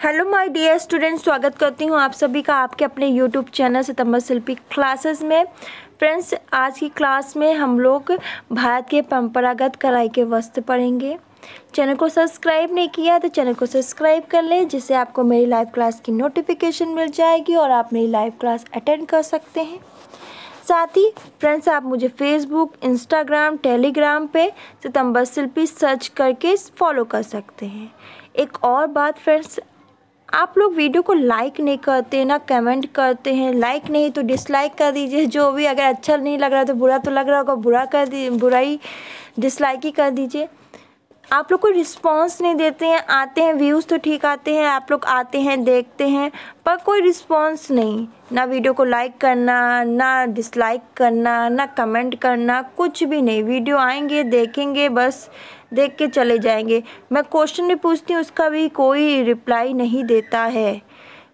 Hello my dear students, स्वागत करती हूँ आप सभी का आपके अपने यूट्यूब चैनल सितंबर शिल्पी क्लासेस में। फ्रेंड्स, आज की क्लास में हम लोग भारत के परंपरागत कढ़ाई के वस्त्र पढ़ेंगे। चैनल को सब्सक्राइब नहीं किया तो चैनल को सब्सक्राइब कर लें, जिससे आपको मेरी लाइव क्लास की नोटिफिकेशन मिल जाएगी और आप मेरी लाइव क्लास अटेंड कर सकते हैं। साथ ही फ्रेंड्स, आप मुझे फेसबुक, इंस्टाग्राम, टेलीग्राम पे सितंबर शिल्पी सर्च करके फॉलो कर सकते हैं। एक और बात फ्रेंड्स, आप लोग वीडियो को लाइक नहीं करते ना कमेंट करते हैं। लाइक नहीं तो डिसलाइक कर दीजिए। जो भी अगर अच्छा नहीं लग रहा तो बुरा तो लग रहा होगा, बुराई डिसलाइक ही कर दीजिए। आप लोग को रिस्पांस नहीं देते हैं। आते हैं व्यूज़ तो ठीक आते हैं, आप लोग आते हैं देखते हैं, पर कोई रिस्पांस नहीं। ना वीडियो को लाइक करना, ना डिसलाइक करना, ना कमेंट करना, कुछ भी नहीं। वीडियो आएंगे देखेंगे, बस देख के चले जाएंगे। मैं क्वेश्चन भी पूछती हूँ, उसका भी कोई रिप्लाई नहीं देता है।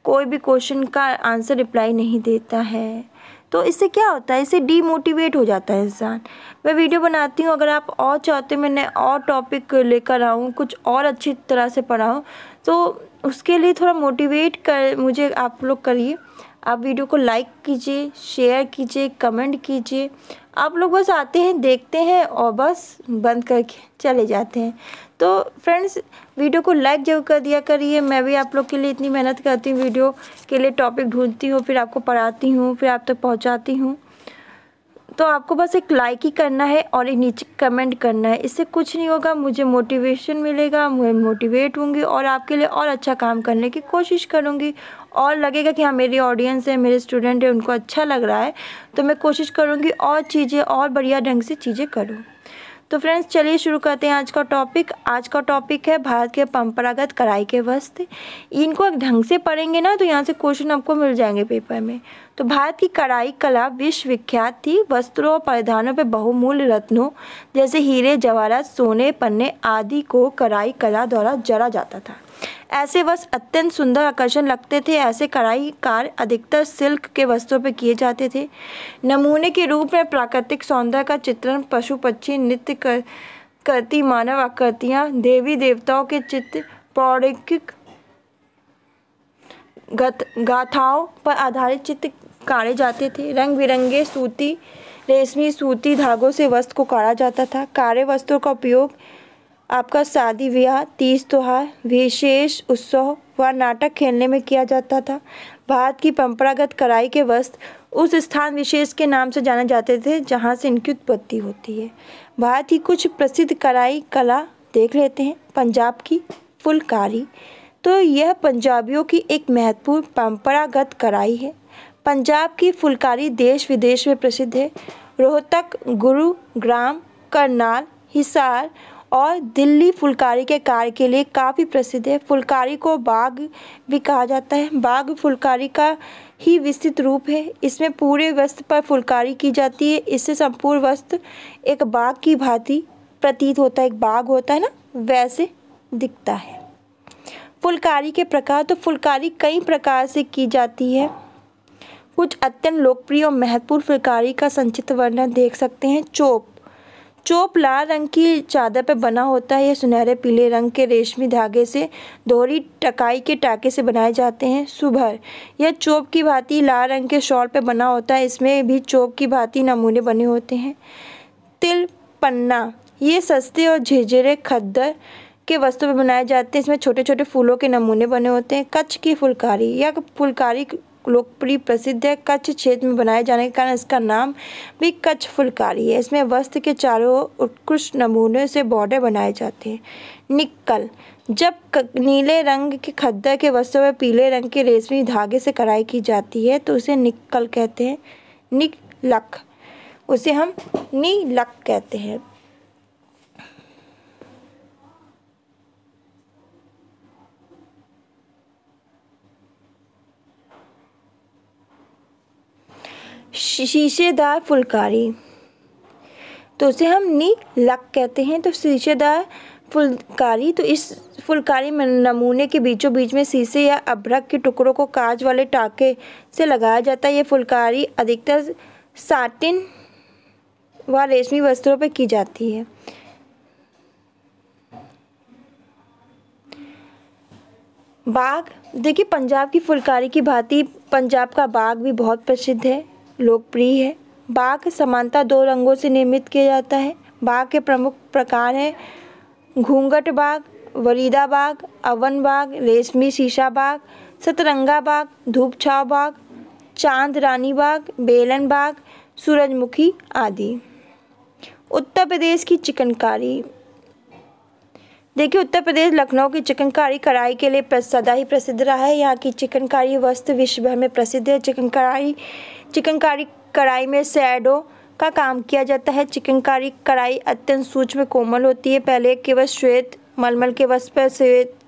कोई भी क्वेश्चन का आंसर रिप्लाई नहीं देता है, तो इससे क्या होता है, इससे डीमोटिवेट हो जाता है इंसान। मैं वीडियो बनाती हूँ, अगर आप और चाहते मैंने और टॉपिक लेकर आऊँ, कुछ और अच्छी तरह से पढ़ाऊँ, तो उसके लिए थोड़ा मोटिवेट कर मुझे आप लोग करिए। आप वीडियो को लाइक कीजिए, शेयर कीजिए, कमेंट कीजिए। आप लोग बस आते हैं देखते हैं और बस बंद करके चले जाते हैं। तो फ्रेंड्स, वीडियो को लाइक जरूर कर दिया करिए। मैं भी आप लोग के लिए इतनी मेहनत करती हूँ, वीडियो के लिए टॉपिक ढूंढती हूँ, फिर आपको पढ़ाती हूँ, फिर आप तक पहुँचाती हूँ। तो आपको बस एक लाइक ही करना है और एक नीचे कमेंट करना है। इससे कुछ नहीं होगा, मुझे मोटिवेशन मिलेगा, मैं मोटिवेट होंगी और आपके लिए और अच्छा काम करने की कोशिश करूँगी। और लगेगा कि हाँ, मेरी ऑडियंस है, मेरे स्टूडेंट है, उनको अच्छा लग रहा है, तो मैं कोशिश करूँगी और चीज़ें और बढ़िया ढंग से चीज़ें करूँ। तो फ्रेंड्स, चलिए शुरू करते हैं आज का टॉपिक। आज का टॉपिक है भारत के परंपरागत कढ़ाई के वस्त्र। इनको एक ढंग से पढ़ेंगे ना तो यहाँ से क्वेश्चन आपको मिल जाएंगे पेपर में। तो भारत की कढ़ाई कला विश्वविख्यात थी। वस्त्रों और परिधानों पर बहुमूल्य रत्नों जैसे हीरे, जवाहरात, सोने, पन्ने आदि को कढ़ाई कला द्वारा जड़ा जाता था। ऐसे वस्त्र अत्यंत सुंदर आकर्षण लगते थे। ऐसे कढ़ाई कार्य अधिकतर सिल्क के वस्त्रों पर किए जाते थे। नमूने के रूप में प्राकृतिक सौंदर्य का चित्रण, पशु पक्षी, नृत्य करती मानव आकृतियाँ, देवी देवताओं के चित्र, पौराणिक गाथाओं पर आधारित चित्र काढ़े जाते थे। रंग बिरंगे रेशमी सूती धागों से वस्त्र को काढ़ा जाता था। काढ़े वस्त्रों का उपयोग आपका शादी ब्याह, तीज त्योहार, विशेष उत्सव व नाटक खेलने में किया जाता था। भारत की परंपरागत कढ़ाई के वस्त्र उस स्थान विशेष के नाम से जाने जाते थे जहां से इनकी उत्पत्ति होती है। भारत की कुछ प्रसिद्ध कढ़ाई कला देख लेते हैं। पंजाब की फुलकारी, तो यह पंजाबियों की एक महत्वपूर्ण परंपरागत कढ़ाई है। पंजाब की फुलकारी देश विदेश में प्रसिद्ध है। रोहतक, गुरुग्राम, करनाल, हिसार और दिल्ली फुलकारी के कार्य के लिए काफ़ी प्रसिद्ध है। फुलकारी को बाग भी कहा जाता है। बाग फुलकारी का ही विस्तृत रूप है। इसमें पूरे वस्त्र पर फुलकारी की जाती है। इससे संपूर्ण वस्त्र एक बाग की भांति प्रतीत होता है। एक बाग होता है ना, वैसे दिखता है। फुलकारी के प्रकार, तो फुलकारी कई प्रकार से की जाती है। कुछ अत्यंत लोकप्रिय और महत्वपूर्ण फुलकारी का संक्षिप्त वर्णन देख सकते हैं। चोप लाल रंग की चादर पर बना होता है। यह सुनहरे पीले रंग के रेशमी धागे से दोहरी टकाई के टाके से बनाए जाते हैं। सुभर, यह चोप की भांति लाल रंग के शॉल पर बना होता है। इसमें भी चोप की भांति नमूने बने होते हैं। तिल पन्ना, ये सस्ते और झिरझिरे खद्दर के वस्त्रों पर बनाए जाते हैं। इसमें छोटे छोटे फूलों के नमूने बने होते हैं। कच्छ की फुलकारी, यह फुलकारी लोकप्रिय प्रसिद्ध है। कच्छ क्षेत्र में बनाए जाने के कारण इसका नाम भी कच्छ फुलकारी है। इसमें वस्त्र के चारों ओर उत्कृष्ट नमूने से बॉर्डर बनाए जाते हैं। निक्कल, जब नीले रंग के खद्दर के वस्त्रों में पीले रंग के रेशमी धागे से कढ़ाई की जाती है तो उसे निक्कल कहते हैं। निकलक, उसे हम नीलक कहते हैं। शीशेदार फुलकारी, तो उसे हम नीलक कहते हैं। तो शीशेदार फुलकारी, तो इस फुलकारी में नमूने के बीचों बीच में शीशे या अभ्रक के टुकड़ों को कांच वाले टाके से लगाया जाता है। यह फुलकारी अधिकतर साटिन व रेशमी वस्त्रों पर की जाती है। बाग, देखिए पंजाब की फुलकारी की भांति पंजाब का बाग भी बहुत प्रसिद्ध है, लोकप्रिय है। बाग समानता 2 रंगों से निर्मित किया जाता है। बाग के प्रमुख प्रकार हैं घूंघट बाग, वरीदा बाग, अवन बाग, रेशमी शीशा बाग, सतरंगा बाग, धूप छाव बाग, चांद रानी बाग, बेलन बाग, सूरजमुखी आदि। उत्तर प्रदेश की चिकनकारी, देखिए उत्तर प्रदेश लखनऊ की चिकनकारी कढ़ाई के लिए सदा ही प्रसिद्ध रहा है। यहाँ की चिकनकारी वस्तु विश्व भर में प्रसिद्ध है। चिकनकारी कढ़ाई में शैडो का काम किया जाता है। चिकनकारी कढ़ाई अत्यंत सूक्ष्म कोमल होती है। पहले केवल श्वेत मलमल के वस्त्र पर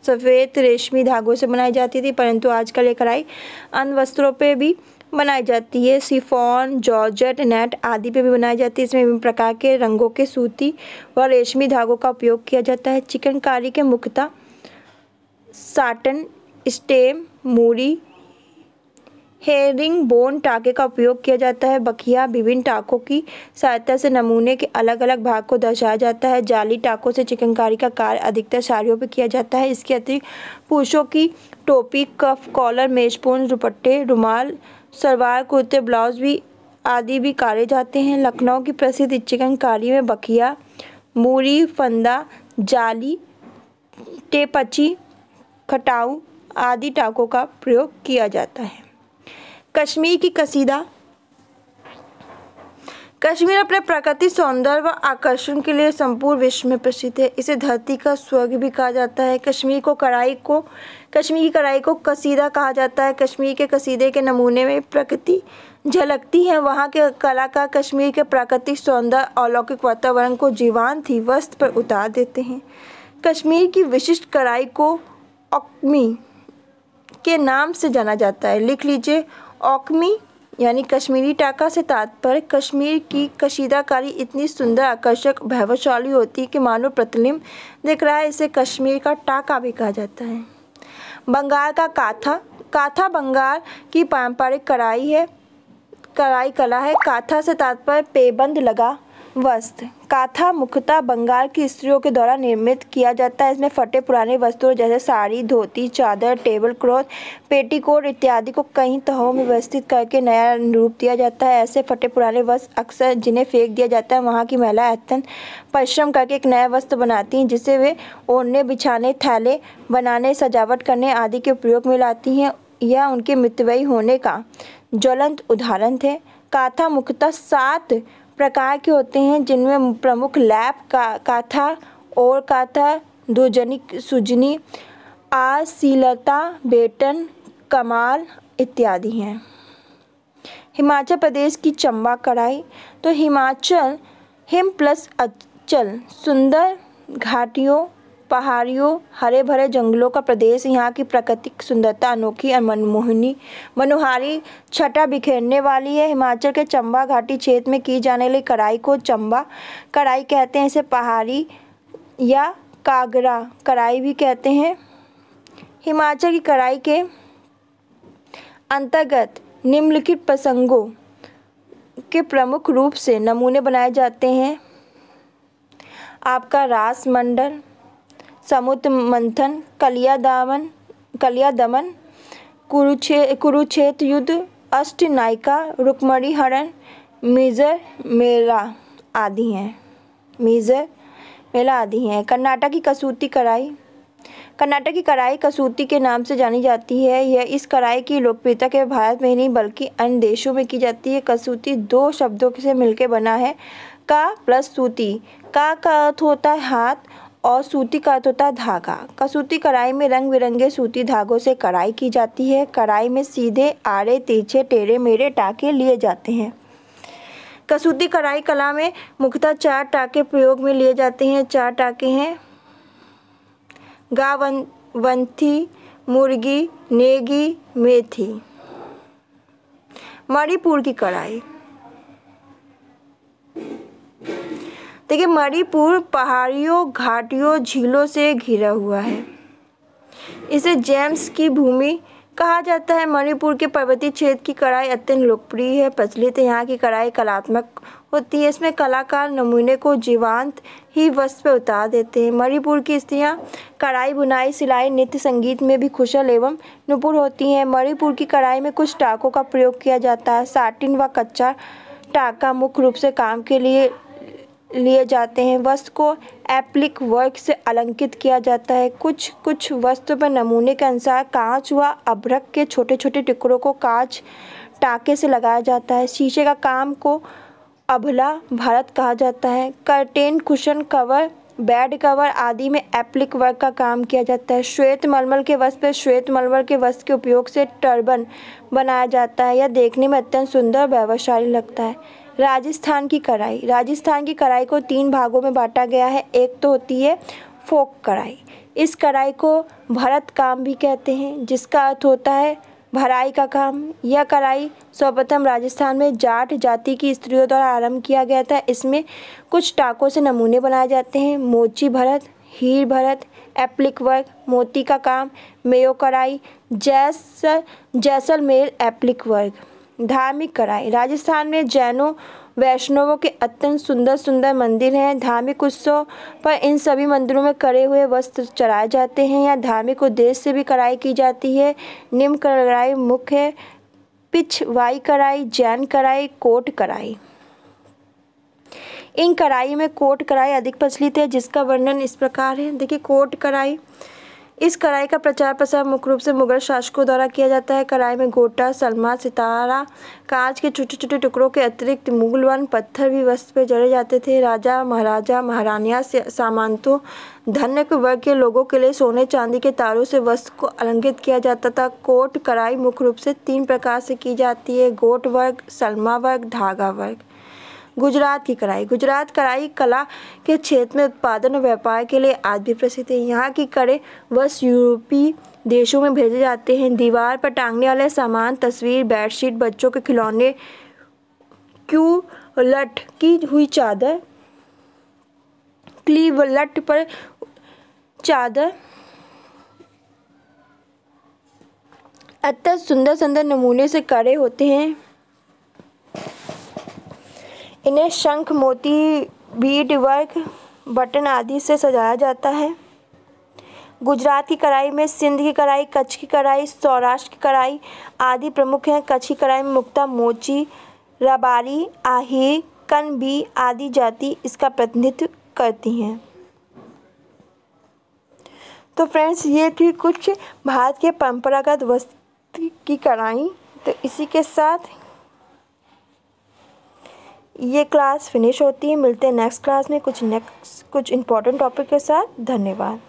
सफ़ेद रेशमी धागों से बनाई जाती थी, परंतु आजकल ये कढ़ाई अन्य वस्त्रों पर भी बनाई जाती है। शिफॉन, जॉर्जेट, नेट आदि पे भी बनाई जाती है। इसमें विभिन्न प्रकार के रंगों के सूती व रेशमी धागों का उपयोग किया जाता है। चिकनकारी के मुख्यतः साटन, स्टेम, मूरी, हेरिंग बोन टाँके का उपयोग किया जाता है। बखिया विभिन्न टाँकों की सहायता से नमूने के अलग अलग भाग को दर्शाया जाता है। जाली टाँकों से चिकनकारी का कार्य अधिकतर साड़ियों पर किया जाता है। इसके अतिरिक्त पुरुषों की टोपी, कफ, कॉलर, मेजपोन, दुपट्टे, रुमाल, सलवार, कुर्ते, ब्लाउज भी आदि भी काटे जाते हैं। लखनऊ की प्रसिद्ध चिकनकारी में बखिया, मूरी, फंदा, जाली, टेपची, खटाऊ आदि टाँकों का प्रयोग किया जाता है। कश्मीर की कसीदा, कश्मीर अपने प्राकृतिक सौंदर्य व आकर्षण के लिए संपूर्ण विश्व में प्रसिद्ध है। इसे धरती का स्वर्ग भी कहा जाता है। कश्मीर की कढ़ाई को कसीदा कहा जाता है। कश्मीर के कसीदे के नमूने में प्रकृति झलकती है। वहाँ के कलाकार कश्मीर के प्राकृतिक सौंदर्य, अलौकिक वातावरण को जीवंत ही वस्त्र पर उतार देते हैं। कश्मीर की विशिष्ट कढ़ाई को औकमी के नाम से जाना जाता है। लिख लीजिए, औकमी यानी कश्मीरी टाका से तात्पर्य कश्मीर की कशीदाकारी इतनी सुंदर, आकर्षक, वैभवशाली होती है कि मानो प्रतिबिंब दिख रहा है। इसे कश्मीर का टाका भी कहा जाता है। बंगाल का काथा बंगाल की पारंपरिक कढ़ाई कला है। काथा से तात्पर्य पेबंद लगा वस्त्र। काथा मुख्यतः बंगाल की स्त्रियों के द्वारा निर्मित किया जाता है। इसमें फटे पुराने वस्त्रों जैसे साड़ी, धोती, चादर, टेबल क्लॉथ, पेटीकोट इत्यादि को कई तहों में व्यवस्थित करके नया रूप दिया जाता है। ऐसे फटे पुराने वस्त्र अक्सर जिन्हें फेंक दिया जाता है, वहाँ की महिलाएं अत्यंत परिश्रम करके एक नया वस्त्र बनाती हैं, जिसे वे ओढ़ने, बिछाने, थैले बनाने, सजावट करने आदि के उपयोग में लाती हैं। यह उनके मितव्ययी होने का ज्वलंत उदाहरण है। काथा मुख्यतः 7 प्रकार के होते हैं, जिनमें प्रमुख लैप काथा और काथा, दुजनी, सुजनी, आशीलता, बेटन, कमाल इत्यादि हैं। हिमाचल प्रदेश की चंबा कढ़ाई, तो हिमाचल हिम प्लस अचल, सुंदर घाटियों, पहाड़ियों, हरे भरे जंगलों का प्रदेश। यहाँ की प्राकृतिक सुंदरता अनोखी और मनोहारी छटा बिखेरने वाली है। हिमाचल के चंबा घाटी क्षेत्र में की जाने वाली कढ़ाई को चंबा कढ़ाई कहते हैं। इसे पहाड़ी या कागरा कढ़ाई भी कहते हैं। हिमाचल की कढ़ाई के अंतर्गत निम्नलिखित प्रसंगों के प्रमुख रूप से नमूने बनाए जाते हैं। आपका रास मंडल, समुद्र मंथन, कलिया दमन, कुरुक्षेत्र युद्ध, अष्टनायिका, रुक्मणी हरण, मिजर मेला आदि हैं। कर्नाटक की कसूती कढ़ाई, कर्नाटक की कढ़ाई कसूती के नाम से जानी जाती है। यह इस कढ़ाई की लोकप्रियता केवल भारत में ही नहीं बल्कि अन्य देशों में की जाती है। कसूती 2 शब्दों से मिलकर बना है, का प्लस सूती। का अर्थ होता है हाथ और सूती का अर्थ होता है धागा। कसूती कढ़ाई में रंग बिरंगे सूती धागों से कढ़ाई की जाती है। कढ़ाई में सीधे, आड़े, तिरछे, टेढ़े मेढ़े टाँके लिए जाते हैं। कसूती कढ़ाई कला में मुख्यतः 4 टाँके प्रयोग में लिए जाते हैं। 4 टाँके हैं गावंथी, मुर्गी, नेगी, मेथी। मणिपुर की कढ़ाई, देखिए मणिपुर पहाड़ियों, घाटियों, झीलों से घिरा हुआ है। इसे जेम्स की भूमि कहा जाता है। मणिपुर के पर्वतीय क्षेत्र की कढ़ाई अत्यंत लोकप्रिय है, प्रचलित है। यहाँ की कढ़ाई कलात्मक होती है। इसमें कलाकार नमूने को जीवंत ही वस्त्र पर उतार देते हैं। मणिपुर की स्त्रियां कढ़ाई, बुनाई, सिलाई, नृत्य, संगीत में भी कुशल एवं निपुण होती हैं। मणिपुर की कढ़ाई में कुछ टाकों का प्रयोग किया जाता है। साटिन व कच्चा टाका मुख्य रूप से काम के लिए जाते हैं। वस्त्र को एप्लिक वर्क से अलंकृत किया जाता है। कुछ वस्त्र पर नमूने के अनुसार कांच व अभ्रक के छोटे छोटे टुकड़ों को कांच टाके से लगाया जाता है। शीशे का काम को अभला भारत कहा जाता है। Curtain, cushion cover, bed cover आदि में एप्लिक वर्क का काम किया जाता है। श्वेत मलमल के वस्त्र पर श्वेत मलमल के वस्त्र के उपयोग से टर्बन बनाया जाता है। यह देखने में अत्यंत सुंदर और वैभवशाली लगता है। राजस्थान की कढ़ाई। राजस्थान की कढ़ाई को 3 भागों में बांटा गया है। एक तो होती है फोक कढ़ाई। इस कढ़ाई को भरत काम भी कहते हैं, जिसका अर्थ होता है भराई का काम। यह कढ़ाई सर्वप्रथम राजस्थान में जाट जाति की स्त्रियों द्वारा आरंभ किया गया था। इसमें कुछ टाकों से नमूने बनाए जाते हैं। मोची भरत, हीर भरत, एप्लिक वर्क, मोती का काम, मेयो कढ़ाई, जैसलमेर एप्लिक वर्क। धार्मिक कढ़ाई। राजस्थान में जैनों वैष्णवों के अत्यंत सुंदर मंदिर हैं। धार्मिक उत्सव पर इन सभी मंदिरों में करे हुए वस्त्र चढ़ाए जाते हैं। या धार्मिक उद्देश्य से भी कढ़ाई की जाती है। निम्न कढ़ाई मुख्य है: पिछवाई कढ़ाई, जैन कढ़ाई, कोट कढ़ाई। इन कढ़ाई में कोट कढ़ाई अधिक प्रचलित है, जिसका वर्णन इस प्रकार है। देखिए, कोट कढ़ाई। इस कढ़ाई का प्रचार प्रसार मुख्य रूप से मुगल शासकों द्वारा किया जाता है। कढ़ाई में गोटा, सलमा, सितारा, कांच के छोटे छोटे टुकड़ों के अतिरिक्त मूल्यवान पत्थर भी वस्त्र पर जड़े जाते थे। राजा, महाराजा, महारानियां, सामंतों, धन्य वर्ग के लोगों के लिए सोने चांदी के तारों से वस्त्र को अलंकृत किया जाता था। कोट कढ़ाई मुख्य रूप से 3 प्रकार से की जाती है: गोट वर्क, सलमा वर्क, धागा वर्क। गुजरात की कढ़ाई। गुजरात कढ़ाई कला के क्षेत्र में उत्पादन और व्यापार के लिए आज भी प्रसिद्ध है। यहाँ की कड़े वस्त्र यूरोपीय देशों में भेजे जाते हैं। दीवार पर टांगने वाले सामान, तस्वीर, बेडशीट, बच्चों के खिलौने, क्यूलट की हुई चादर, क्लीवलट पर चादर अत्यंत सुंदर नमूने से कड़े होते हैं। इन्हें शंख, मोती, बीड वर्क, बटन आदि से सजाया जाता है। गुजरात की कढ़ाई में सिंध की कढ़ाई, कच्छ की कढ़ाई, सौराष्ट्र की कढ़ाई आदि प्रमुख हैं। कच्छ की कढ़ाई में मुख्यतः मोची, रबारी, आहिर, कनबी आदि जाति इसका प्रतिनिधित्व करती हैं। तो फ्रेंड्स, ये थी कुछ भारत के परंपरागत वस्त्र की कढ़ाई। तो इसी के साथ ये क्लास फिनिश होती है। मिलते हैं नेक्स्ट क्लास में कुछ इम्पोर्टेंट टॉपिक के साथ। धन्यवाद।